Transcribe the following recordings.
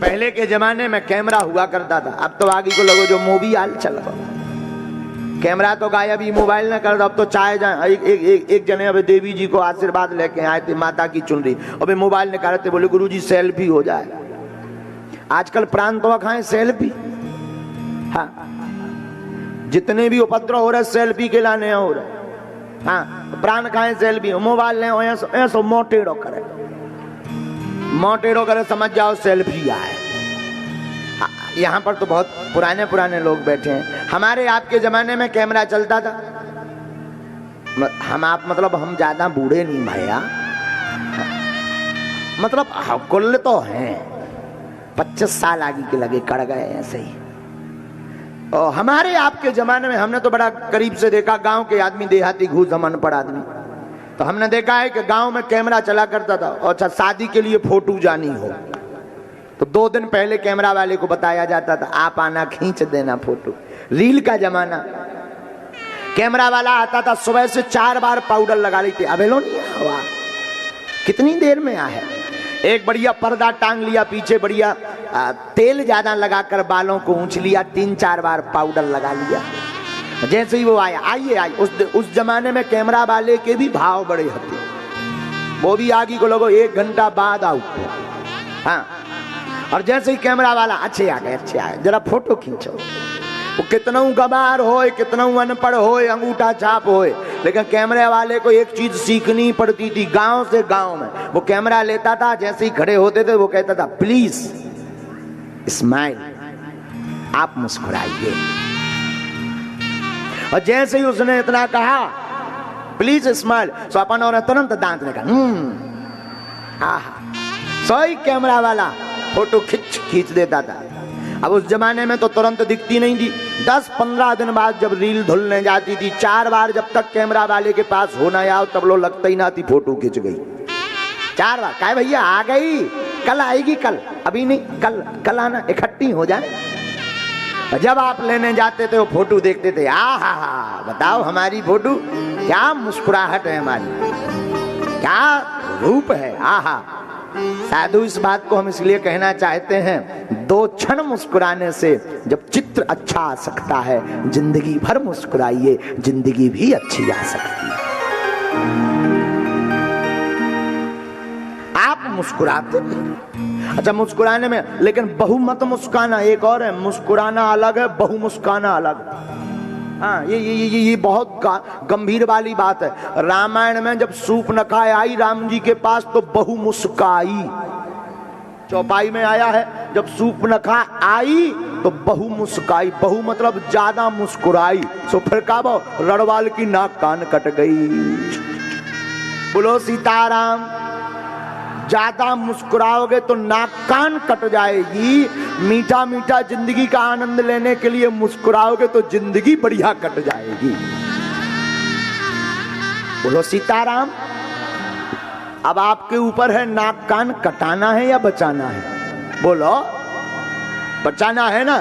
पहले के जमाने में कैमरा हुआ करता था, अब तो आगे को लगो जो मूवी आल चल कैमरा तो गायब ही, मोबाइल न कर दो। अब तो चाहे जाए एक जने अबे देवी जी को आशीर्वाद लेके आए थे, माता की चुनरी, अबे मोबाइल निकालते बोले गुरुजी सेल्फी हो जाए। आजकल प्राण तो खाए सेल्फी। हाँ, जितने भी उपद्रव हो रहे सेल्फी के लाने हो रहे। हाँ, प्राण खाए सेल्फी, मोबाइल ले ऐसो मोटेड़ो करे, मोटेड़ो करे, समझ जाओ सेल्फी आए। यहाँ पर तो बहुत पुराने पुराने लोग बैठे हैं। हमारे आपके जमाने में कैमरा चलता था। हम आप मतलब हम ज्यादा बूढ़े नहीं भैया, मतलब कुल तो हैं 25 साल आगे के लगे कड़ गए ऐसे ही। और हमारे आपके जमाने में हमने तो बड़ा करीब से देखा, गांव के आदमी, देहाती घूस जमन पड़ आदमी, तो हमने देखा है कि गांव में कैमरा चला करता था। और अच्छा, शादी के लिए फोटो जानी हो तो 2 दिन पहले कैमरा वाले को बताया जाता था, आप आना खींच देना फोटो। रील का जमाना, कैमरा वाला आता था, सुबह से 4 बार पाउडर लगा लेते। अबे लो नहीं हुआ, कितनी देर में आया। एक बढ़िया पर्दा टांग लिया पीछे, बढ़िया तेल ज्यादा लगाकर बालों को ऊंच लिया, 3-4 बार पाउडर लगा लिया। जैसे ही वो आया, आइए आइए, उस जमाने में कैमरा वाले के भी भाव बड़े होते, वो भी आगे को लोगों 1 घंटा बाद आओ। हाँ, और जैसे ही कैमरा वाला अच्छे आ गए, जरा फोटो खींचो। वो कितना गवार हो, कितना अनपढ़ हो, अंगूठा छाप हो, लेकिन कैमरे वाले को एक चीज सीखनी पड़ती थी। गांव से गांव में वो कैमरा लेता था, जैसे ही खड़े होते थे वो कहता था प्लीज स्माइल, आप मुस्कुराइए। और जैसे ही उसने इतना कहा प्लीज स्माइल, सो अपन और तुरंत दांत ने कहा आहा, सोई कैमरा वाला फोटो खींच देता था। अब उस जमाने में तो तुरंत दिखती नहीं थी, 10-15 दिन बाद जब रील धुलने जाती थी, 4 बार जब तक कैमरा वाले के पास होना आओ तब लो लगता ही ना थी फोटो खिंच गई। 4 बार काय भैया आ गई, कल आएगी, कल अभी नहीं, कल आना, इकट्ठी हो जाए। जब आप लेने जाते थे वो फोटो देखते थे, आहा हा, बताओ हमारी फोटो क्या मुस्कुराहट है, हमारी क्या रूप है, आहा। साधु इस बात को हम इसलिए कहना चाहते हैं, 2 क्षण मुस्कुराने से जब चित्र अच्छा आ सकता है, जिंदगी भर मुस्कुराइए, जिंदगी भी अच्छी आ सकती है। आप मुस्कुराते नहीं। अच्छा, मुस्कुराने में लेकिन बहु मत मुस्काना एक और है, मुस्कुराना अलग है, बहु मुस्काना अलग। हाँ, ये बहुत गंभीर वाली बात है। रामायण में जब सूर्पनखा आई राम जी के पास तो बहु मुस्काई, चौपाई में आया है, जब सूर्पनखा आई तो बहु मुस्काई, बहु मतलब ज्यादा मुस्कुराई। सो फिर कहा रणवाल की नाक कान कट गई। बोलो सीताराम, ज्यादा मुस्कुराओगे तो नाक कान कट जाएगी। मीठा मीठा जिंदगी का आनंद लेने के लिए मुस्कुराओगे तो जिंदगी बढ़िया कट जाएगी। बोलो सीताराम। अब आपके ऊपर है, नाक कान कटाना है या बचाना है? बोलो, बचाना है ना,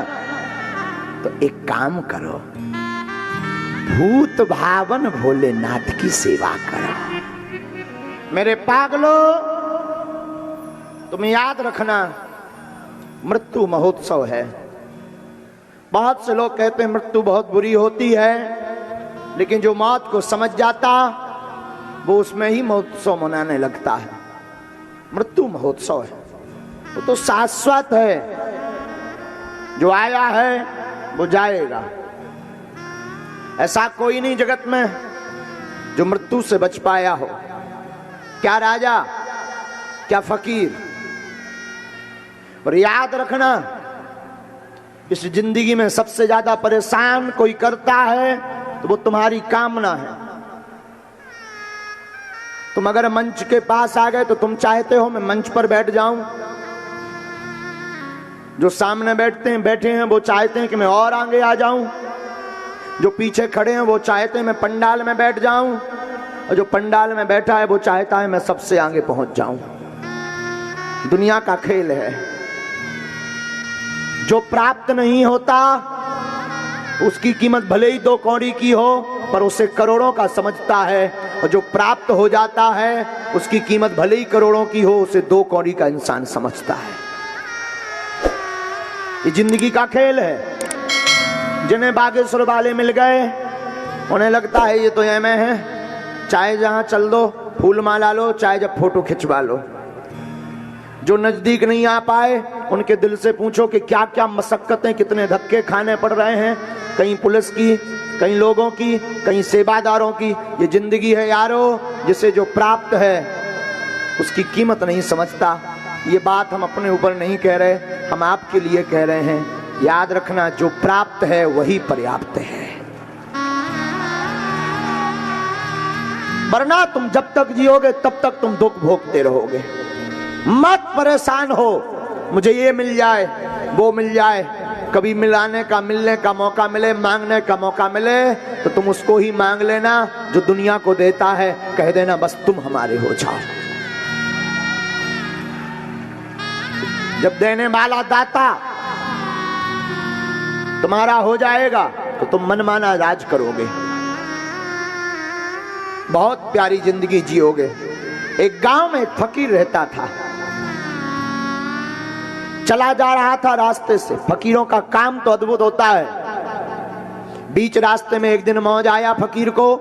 तो एक काम करो, भूत भावन भोलेनाथ की सेवा करो। मेरे पागलों, तुम याद रखना, मृत्यु महोत्सव है। बहुत से लोग कहते हैं मृत्यु बहुत बुरी होती है, लेकिन जो मौत को समझ जाता वो उसमें ही महोत्सव मनाने लगता है। मृत्यु महोत्सव है, वो तो शाश्वत है, जो आया है वो जाएगा। ऐसा कोई नहीं जगत में जो मृत्यु से बच पाया हो। क्या राजा, क्या फकीर। और याद रखना, इस जिंदगी में सबसे ज्यादा परेशान कोई करता है तो वो तुम्हारी कामना है। तुम अगर मंच के पास आ गए तो तुम चाहते हो मैं मंच पर बैठ जाऊं, जो सामने बैठे हैं वो चाहते हैं कि मैं और आगे आ जाऊं, जो पीछे खड़े हैं वो चाहते हैं मैं पंडाल में बैठ जाऊं, और जो पंडाल में बैठा है वो चाहता है मैं सबसे आगे पहुंच जाऊं। दुनिया का खेल है। जो प्राप्त नहीं होता उसकी कीमत भले ही 2 कौड़ी की हो, पर उसे करोड़ों का समझता है, और जो प्राप्त हो जाता है उसकी कीमत भले ही करोड़ों की हो, उसे 2 कौड़ी का इंसान समझता है। ये जिंदगी का खेल है। जिन्हें बागेश्वर वाले मिल गए उन्हें लगता है ये तो एम है, चाहे जहां चल दो फूल माला लो, चाहे जब फोटो खिंचवा लो। जो नजदीक नहीं आ पाए उनके दिल से पूछो कि क्या क्या मशक्कतें, कितने धक्के खाने पड़ रहे हैं, कहीं पुलिस की, कहीं लोगों की, कहीं सेवादारों की। ये जिंदगी है यारो, जिसे जो प्राप्त है उसकी कीमत नहीं समझता। ये बात हम अपने ऊपर नहीं कह रहे, हम आपके लिए कह रहे हैं। याद रखना, जो प्राप्त है वही पर्याप्त है, वरना तुम जब तक जियोगे तब तक तुम दुख भोगते रहोगे। मत परेशान हो, मुझे ये मिल जाए वो मिल जाए। कभी मिलने का मौका मिले, मांगने का मौका मिले तो तुम उसको ही मांग लेना जो दुनिया को देता है। कह देना बस तुम हमारे हो जाओ। जब देने वाला दाता तुम्हारा हो जाएगा तो तुम मनमाना राज करोगे, बहुत प्यारी जिंदगी जियोगे। एक गांव में एक फकीर रहता था, चला जा रहा था रास्ते से। फकीरों का काम तो अद्भुत होता है। बीच रास्ते में एक दिन मौज आया फकीर को,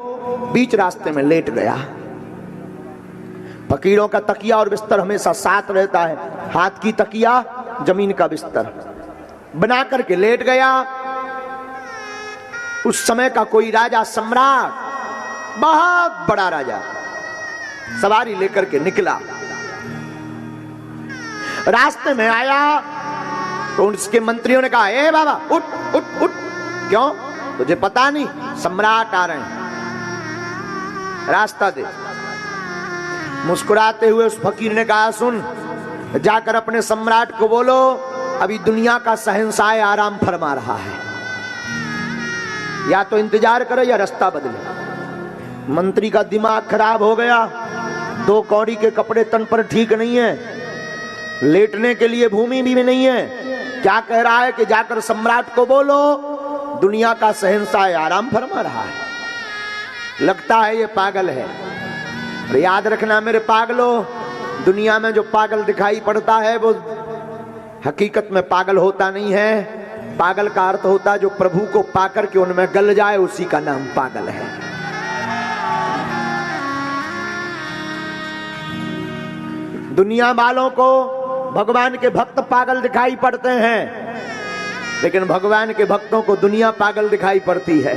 बीच रास्ते में लेट गया। फकीरों का तकिया और बिस्तर हमेशा साथ रहता है, हाथ की तकिया जमीन का बिस्तर बना करके लेट गया। उस समय का कोई राजा, सम्राट, बहुत बड़ा राजा, सवारी लेकर के निकला। रास्ते में आया तो उसके मंत्रियों ने कहा, ए बाबा उठ उठ उठ। क्यों? तुझे पता नहीं सम्राट आ रहे हैं, रास्ता दे। मुस्कुराते हुए उस फकीर ने कहा, सुन, जाकर अपने सम्राट को बोलो अभी दुनिया का शहंशाह आराम फरमा रहा है, या तो इंतजार करो या रास्ता बदले। मंत्री का दिमाग खराब हो गया, दो कौड़ी के कपड़े तन पर ठीक नहीं है, लेटने के लिए भूमि भी नहीं है। क्या कह रहा है कि जाकर सम्राट को बोलो दुनिया का शहंशाह आराम फरमा रहा है। लगता है ये पागल है। और याद रखना मेरे पागलों, दुनिया में जो पागल दिखाई पड़ता है वो हकीकत में पागल होता नहीं है। पागल का अर्थ होता है जो प्रभु को पाकर के उनमें गल जाए, उसी का नाम पागल है। दुनिया वालों को भगवान के भक्त पागल दिखाई पड़ते हैं, लेकिन भगवान के भक्तों को दुनिया पागल दिखाई पड़ती है।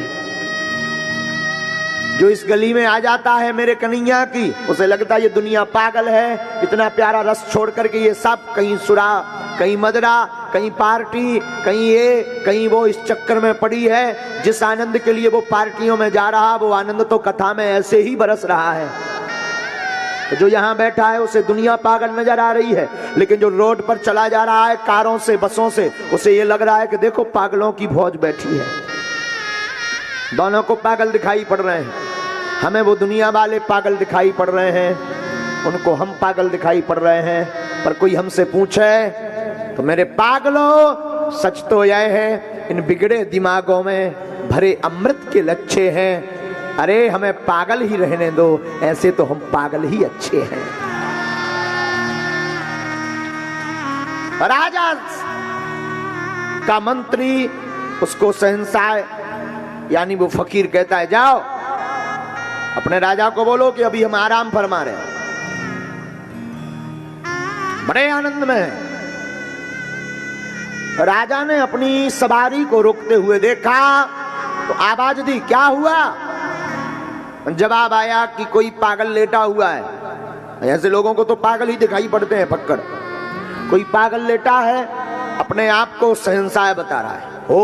जो इस गली में आ जाता है मेरे कन्हैया की, उसे लगता है ये दुनिया पागल है, इतना प्यारा रस छोड़ करके ये सब कहीं सुरा, कहीं मदरा, कहीं पार्टी, कहीं ये कहीं वो, इस चक्कर में पड़ी है। जिस आनंद के लिए वो पार्टियों में जा रहा, वो आनंद तो कथा में ऐसे ही बरस रहा है। तो जो यहाँ बैठा है उसे दुनिया पागल नजर आ रही है, लेकिन जो रोड पर चला जा रहा है कारों से, बसों से, उसे ये लग रहा है कि देखो पागलों की फौज बैठी है। दोनों को पागल दिखाई पड़ रहे हैं। हमें वो दुनिया वाले पागल दिखाई पड़ रहे हैं, उनको हम पागल दिखाई पड़ रहे हैं। पर कोई हमसे पूछे तो मेरे पागलों, सच तो यह है इन बिगड़े दिमागों में भरे अमृत के लच्छे हैं। अरे हमें पागल ही रहने दो, ऐसे तो हम पागल ही अच्छे हैं। राजा का मंत्री उसको शहंशाह यानी वो फकीर कहता है, जाओ अपने राजा को बोलो कि अभी हम आराम फरमा रहे हैं। बड़े आनंद में है। राजा ने अपनी सवारी को रोकते हुए देखा तो आवाज दी, क्या हुआ? जवाब आया कि कोई पागल लेटा हुआ है। ऐसे लोगों को तो पागल ही दिखाई पड़ते हैं पक्कड़। कोई पागल लेटा है, अपने आप को शहंशाह बता रहा है। ओ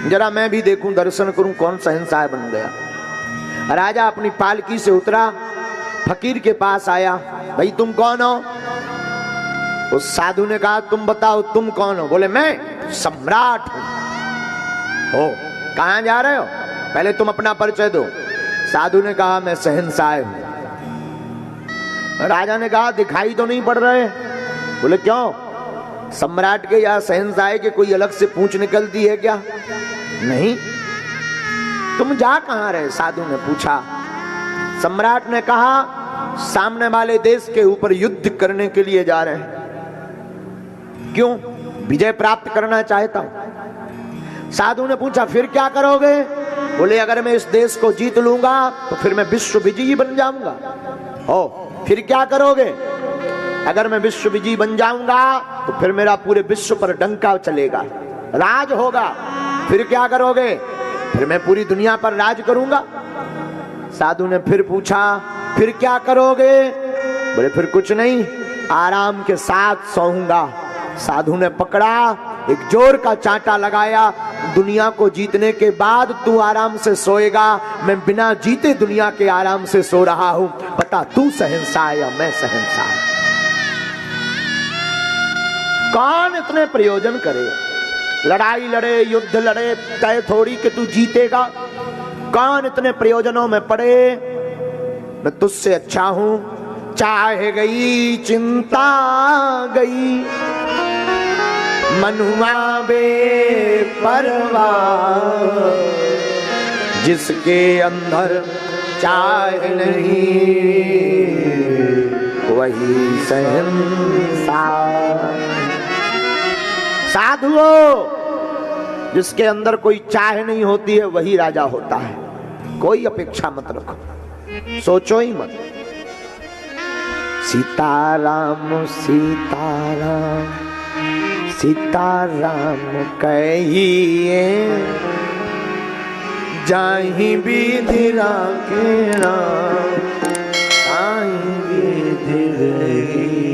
जरा मैं भी देखूं, दर्शन करूं कौन शहंशाह बन गया। राजा अपनी पालकी से उतरा, फकीर के पास आया, भाई तुम कौन हो? उस साधु ने कहा, तुम बताओ तुम कौन हो? बोले मैं सम्राट हूं। हो कहां जा रहे हो? पहले तुम अपना परिचय दो। साधु ने कहा, मैं शहंशाह हूं। राजा ने कहा, दिखाई तो नहीं पड़ रहे। बोले क्यों? सम्राट के या शहंशाह के कोई अलग से पूंछ निकलती है क्या? नहीं। तुम जा कहां रहे? साधु ने पूछा। सम्राट ने कहा, सामने वाले देश के ऊपर युद्ध करने के लिए जा रहे हैं। क्यों? विजय प्राप्त करना चाहता हूं। साधु ने पूछा फिर क्या करोगे? बोले अगर मैं इस देश को जीत लूंगा तो फिर मैं विश्व विजयी बन जाऊंगा। ओ फिर क्या करोगे? अगर मैं विश्व विजयी बन जाऊंगा तो फिर मेरा पूरे विश्व पर डंका चलेगा, राज होगा। फिर क्या करोगे? फिर मैं पूरी दुनिया पर राज करूंगा। साधु ने फिर पूछा फिर क्या करोगे? बोले फिर कुछ नहीं, आराम के साथ सोऊंगा। साधु ने पकड़ा, एक जोर का चांटा लगाया, दुनिया को जीतने के बाद तू आराम से सोएगा, मैं बिना जीते दुनिया के आराम से सो रहा हूं, पता तू शहंशाह या मैं शहंशाह। कौन इतने प्रयोजन करे? लड़ाई लड़े, युद्ध लड़े, तय थोड़ी कि तू जीतेगा। कौन इतने प्रयोजनों में पड़े? मैं तुझसे अच्छा हूं, चाहे गई चिंता गई, मनुआ बेपरवाह, जिसके अंदर चाह नहीं वही शहंशाह। साधुओं, जिसके अंदर कोई चाह नहीं होती है वही राजा होता है। कोई अपेक्षा मत रखो, सोचो ही मत। सीताराम सीताराम सीताराम कहिए, जाहि विधि राखे राम, ताहि विधि रहिए।